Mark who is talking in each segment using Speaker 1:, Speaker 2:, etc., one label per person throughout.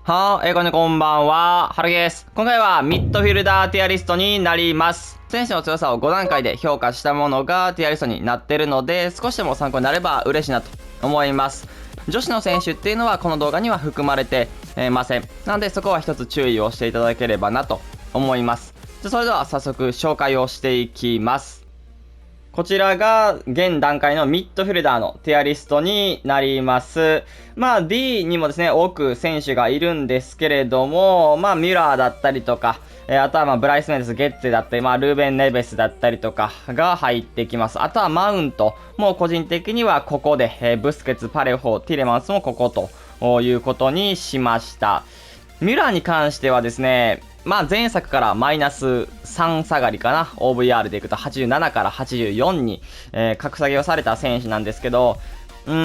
Speaker 1: こんばんは。はるです。今回はミッドフィルダーティアリストになります。選手の強さを5段階で評価したものがティアリストになってるので、少しでも参考になれば嬉しいなと思います。女子の選手っていうのはこの動画には含まれてません。なのでそこは一つ注意をしていただければなと思います。それでは早速紹介をしていきます。こちらが現段階のミッドフィルダーのティアリストになります。D にもですね、多く選手がいるんですけれども、ミュラーだったりとか、あとはブライス・メンデス、ゲッツェだったり、ルーベン・ネベスだったりとかが入ってきます。あとはマウントも個人的にはここで、ブスケツ、パレホ、ティレマンスもここということにしました。ミュラーに関してはですね、前作からマイナス3下がりかな。OVR でいくと87から84に、格下げをされた選手なんですけど、どう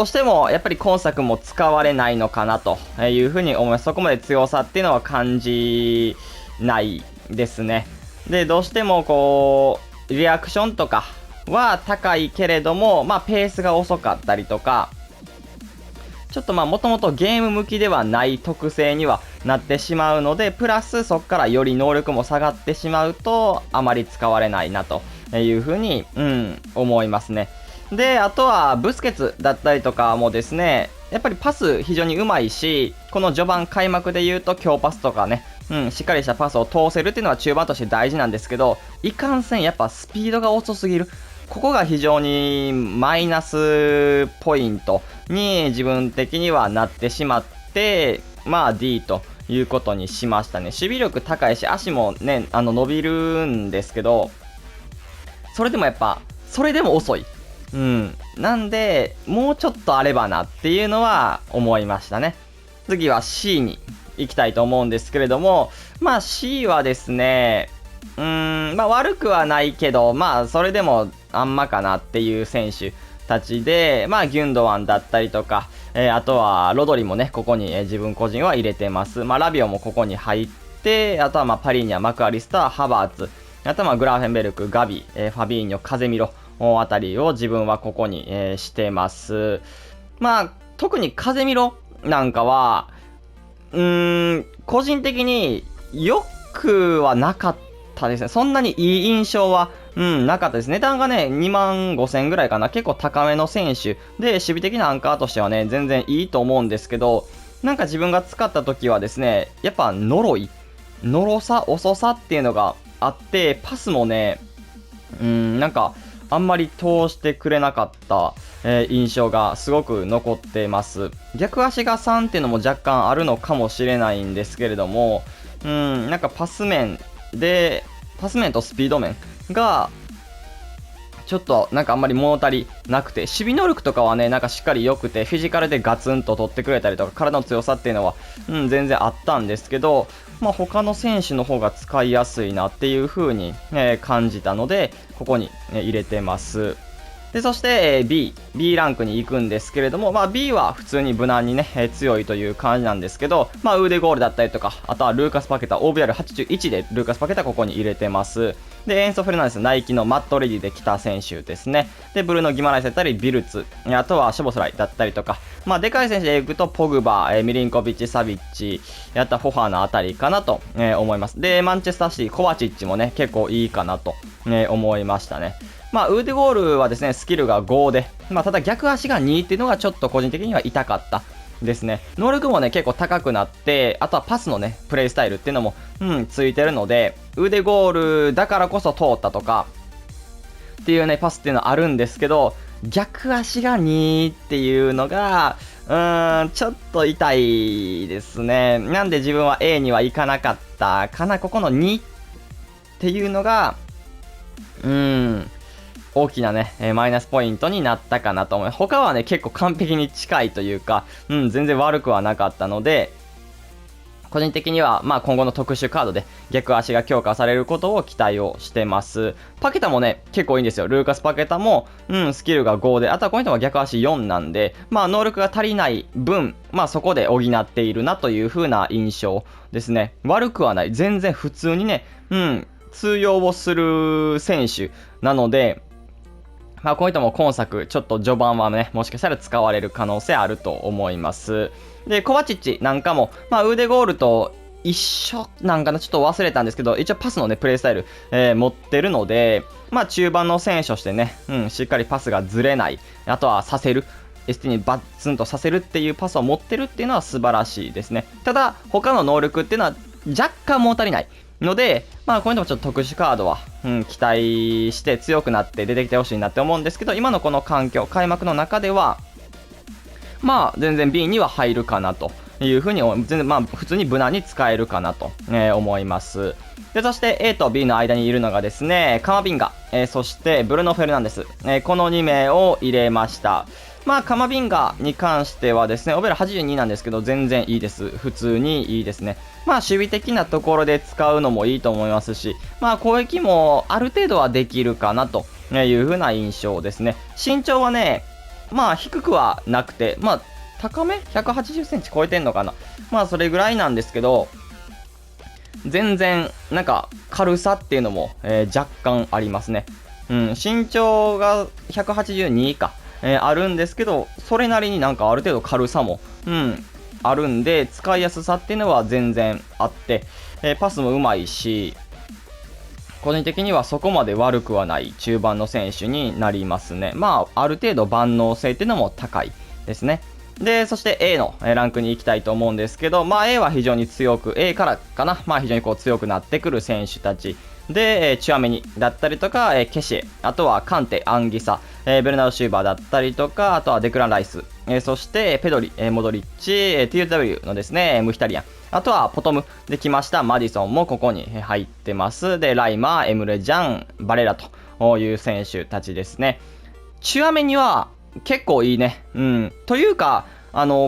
Speaker 1: してもやっぱり今作も使われないのかなというふうに思います。そこまで強さっていうのは感じないですね。で、どうしてもこう、リアクションとかは高いけれども、ペースが遅かったりとか、ちょっともともとゲーム向きではない特性にはなってしまうので、プラスそこからより能力も下がってしまうと、あまり使われないなというふうに、思いますね。で、あとはブスケツだったりとかもですね、やっぱりパス非常にうまいし、この序盤開幕で言うと強パスとかね、しっかりしたパスを通せるっていうのは中盤として大事なんですけど、いかんせんやっぱスピードが遅すぎる。ここが非常にマイナスポイントに自分的にはなってしまって、D ということにしましたね。守備力高いし、足もね、伸びるんですけど、それでもやっぱ、それでも遅い。なんで、もうちょっとあればなっていうのは思いましたね。次は C に行きたいと思うんですけれども、C はですね、悪くはないけど、それでもあんまかなっていう選手たちで、ギュンドワンだったりとか、あとはロドリもね、ここに、自分個人は入れてます。ラビオもここに入って、あとはパリーニャ、マクアリスター、ハバーツ、あとはグラーフェンベルク、ガビ、ファビーニョ、カゼミロあたりを自分はここに、してます。特にカゼミロなんかは、個人的に良くはなかったですね。そんなにいい印象は、なかったです。値段がね、2万5千ぐらいかな。結構高めの選手で、守備的なアンカーとしてはね、全然いいと思うんですけど、なんか自分が使った時はですね、やっぱ呪さ、遅さっていうのがあって、パスもね、なんか、あんまり通してくれなかった、印象がすごく残ってます。逆足が3っていうのも若干あるのかもしれないんですけれども、なんかパス面とスピード面が、ちょっとなんかあんまり物足りなくて、守備能力とかはね、なんかしっかり良くて、フィジカルでガツンと取ってくれたりとか、体の強さっていうのは、全然あったんですけど、他の選手の方が使いやすいなっていう風に、感じたので、ここに、入れてます。で、そして、B ランクに行くんですけれども、B は普通に無難にね、強いという感じなんですけど、ウーデゴールだったりとか、あとはルーカス・パケタ、OBR81 でルーカス・パケタここに入れてます。で、エンソ・フェルナンデス、ナイキのマット・レディで来た選手ですね。で、ブルーノ・ギマライスだったり、ビルツ、あとはショボスライだったりとか、でかい選手で行くと、ポグバ、ミリンコビッチ、サビッチ、やったフォファーのあたりかなと、思います。で、マンチェスターシティ、コバチッチもね、結構いいかなと、思いましたね。ウーデゴールはですね、スキルが5で、ただ逆足が2っていうのがちょっと個人的には痛かったですね。能力もね、結構高くなって、あとはパスのね、プレイスタイルっていうのも、ついてるので、ウーデゴールだからこそ通ったとか、っていうね、パスっていうのはあるんですけど、逆足が2っていうのが、ちょっと痛いですね。なんで自分は A には行かなかったかな。ここの2っていうのが、大きなね、マイナスポイントになったかなと思います。他はね、結構完璧に近いというか、全然悪くはなかったので、個人的には、今後の特殊カードで逆足が強化されることを期待をしてます。パケタもね、結構いいんですよ。ルーカス・パケタも、スキルが5で、あとはこの人は逆足4なんで、能力が足りない分、そこで補っているなという風な印象ですね。悪くはない。全然普通にね、通用をする選手なので、まあこういったも今作ちょっと序盤はね、もしかしたら使われる可能性あると思います。で、コバチッチなんかも、まあ腕ゴールと一緒なんかな、ちょっと忘れたんですけど、一応パスのね、プレイスタイル、持ってるので、まあ中盤の選手としてね、しっかりパスがずれない、あとはさせる。ST にバッツンとさせるっていうパスを持ってるっていうのは素晴らしいですね。ただ、他の能力っていうのは若干物足りないので、まあこういうのもちょっと特殊カードは、期待して強くなって出てきてほしいなって思うんですけど、今のこの環境、開幕の中では、まあ全然 B には入るかなというふうに、全然まあ普通に無難に使えるかなと、思います。で、そして A と B の間にいるのがですね、カマビンガ、そしてブルノ・フェルナンデス、この2名を入れました。まあ、カマビンガに関してはですね、オベラ82なんですけど、全然いいです。普通にいいですね。まあ、守備的なところで使うのもいいと思いますし、まあ、攻撃もある程度はできるかなという風な印象ですね。身長はね、まあ、低くはなくて、まあ、高め ?180 センチ超えてんのかな。まあ、それぐらいなんですけど、全然、なんか、軽さっていうのも、若干ありますね。身長が182か。あるんですけど、それなりになんかある程度軽さも、あるんで、使いやすさっていうのは全然あって、パスもうまいし、個人的にはそこまで悪くはない中盤の選手になりますね。まあ、ある程度万能性っていうのも高いですね。で、そして A のランクに行きたいと思うんですけど、まあ A は非常に強く、A からかな、まあ非常にこう強くなってくる選手たち。で、チュアメニだったりとか、ケシエ、あとはカンテ、アンギサ、ベルナード・シューバーだったりとか、あとはデクラン・ライス、そしてペドリ、モドリッチ、TW のですね、ムヒタリアン、あとはポトムで来ましたマディソンもここに入ってます。で、ライマー、エムレジャン、バレラという選手たちですね。チュアメニは結構いいね。というか、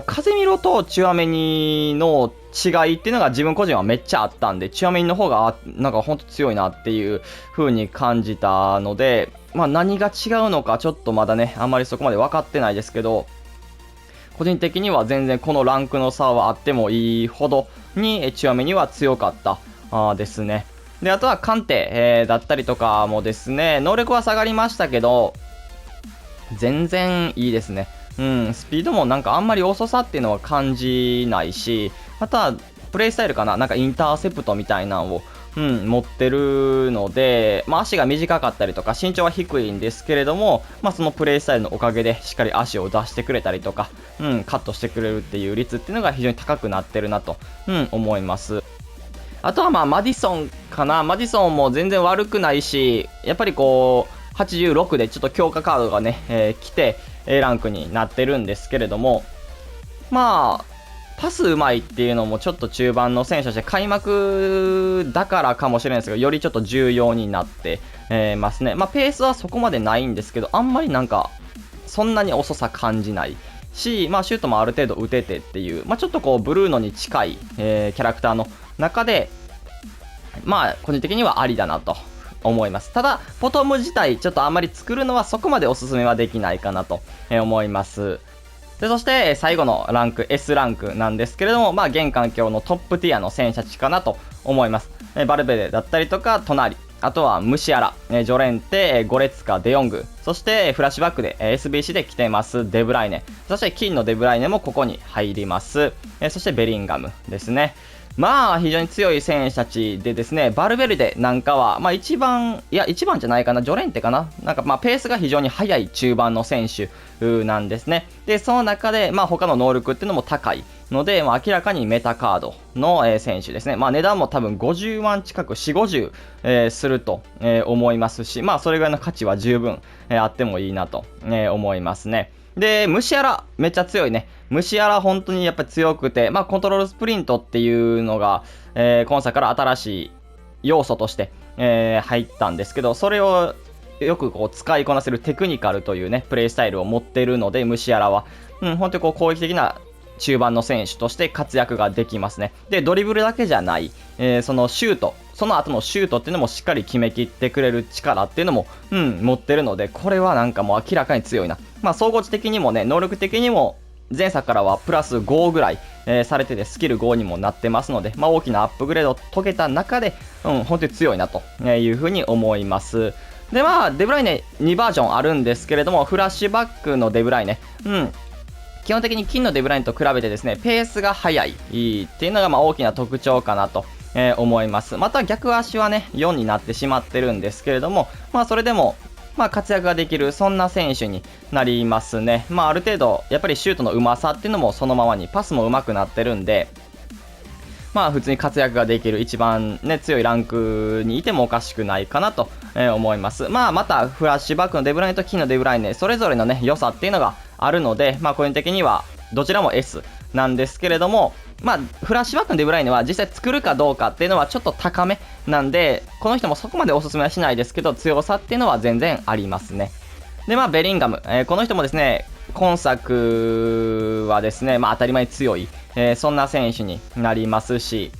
Speaker 1: カゼミロとチュアメニの違いっていうのが自分個人はめっちゃあったんで、チュアメニの方がなんかほんと強いなっていう風に感じたので、まあ何が違うのかちょっとまだね、あんまりそこまで分かってないですけど、個人的には全然このランクの差はあってもいいほどにチュアメニは強かったですね。で、あとはカンテ、だったりとかもですね、能力は下がりましたけど、全然いいですね。スピードもなんかあんまり遅さっていうのは感じないし、また、プレイスタイルかななんかインターセプトみたいなのを、持ってるので、まあ足が短かったりとか、身長は低いんですけれども、まあそのプレイスタイルのおかげでしっかり足を出してくれたりとか、カットしてくれるっていう率っていうのが非常に高くなってるなと、思います。あとはまあマディソンかな。マディソンも全然悪くないし、やっぱりこう、86でちょっと強化カードがね、来て、A ランクになってるんですけれども、まあ、パスうまいっていうのもちょっと中盤の選手として開幕だからかもしれないですけど、よりちょっと重要になって、ますね。まあ、ペースはそこまでないんですけど、あんまりなんか、そんなに遅さ感じないし、まあ、シュートもある程度打ててっていう、まあ、ちょっとこう、ブルーノに近い、キャラクターの中で、まあ、個人的にはありだなと思います。ただ、ポトム自体、ちょっとあんまり作るのはそこまでおすすめはできないかなと思います。で、そして、最後のランク、S ランクなんですけれども、まあ、現環境のトップティアの選手たちかなと思います。バルベデだったりとか、隣、あとはムシアラ、ジョレンテ、ゴレツカ、デヨング、そしてフラッシュバックで SBC で来てます、デブライネ、そして金のデブライネもここに入ります。そしてベリンガムですね。まあ、非常に強い選手たちでですね、バルベルデなんかは、まあ一番じゃないかな、ジョレンテかななんかまあペースが非常に速い中盤の選手なんですね。で、その中で、まあ他の能力っていうのも高いので、まあ明らかにメタカードの選手ですね。まあ値段も多分50万近く、4、50、すると思いますし、まあそれぐらいの価値は十分あってもいいなと思いますね。で、ムシアラ、めっちゃ強いね。ムシアラ本当にやっぱり強くて、まあコントロールスプリントっていうのが、今作から新しい要素として、入ったんですけど、それをよくこう使いこなせるテクニカルというね、プレイスタイルを持っているので、ムシアラは。本当にこう攻撃的な中盤の選手として活躍ができますね。で、ドリブルだけじゃない、そのシュート、その後のシュートっていうのもしっかり決めきってくれる力っていうのも、持ってるので、これはなんかもう明らかに強いな。まあ、総合値的にもね、能力的にも、前作からはプラス5ぐらい、されてて、スキル5にもなってますので、まあ、大きなアップグレードを遂げた中で、本当に強いなというふうに思います。で、デブライネ2バージョンあるんですけれども、フラッシュバックのデブライネ。基本的に金のデブライネと比べてですね、ペースが速いっていうのが大きな特徴かなと。思います。また逆足はね、4になってしまってるんですけれども、それでも、活躍ができる、そんな選手になりますね。ある程度、やっぱりシュートのうまさっていうのもそのままに、パスも上手くなってるんで、普通に活躍ができる、一番ね、強いランクにいてもおかしくないかなと、思います。また、フラッシュバックのデブライネと金のデブライネ、それぞれのね、良さっていうのがあるので、個人的には、どちらも S なんですけれども、フラッシュバックのデブライネは実際作るかどうかっていうのはちょっと高めなんで、この人もそこまでおすすめはしないですけど、強さっていうのは全然ありますね。で、ベリンガム、この人もですね、今作はですね、当たり前に強い、そんな選手になりますし、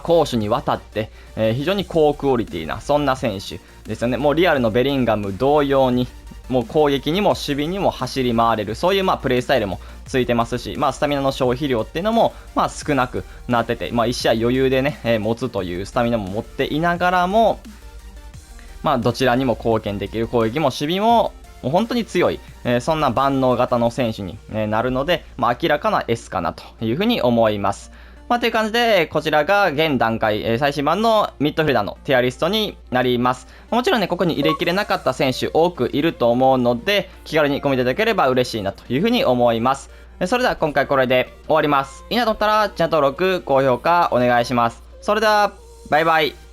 Speaker 1: 攻守にわたって、非常に高クオリティな、そんな選手ですよね。もうリアルのベリンガム同様に、もう攻撃にも守備にも走り回れる、そういうプレイスタイルもついてますし、スタミナの消費量っていうのも少なくなってて、1試合余裕でね、持つというスタミナも持っていながらも、どちらにも貢献できる、攻撃も守備ももう本当に強い、そんな万能型の選手になるので、明らかな S かなというふうに思います。という感じで、こちらが現段階、最新版のミッドフィルダーのティアリストになります。もちろんね、ここに入れきれなかった選手多くいると思うので、気軽にコメントいただければ嬉しいなというふうに思います。それでは今回これで終わります。いいなと思ったら、チャンネル登録、高評価お願いします。それでは、バイバイ。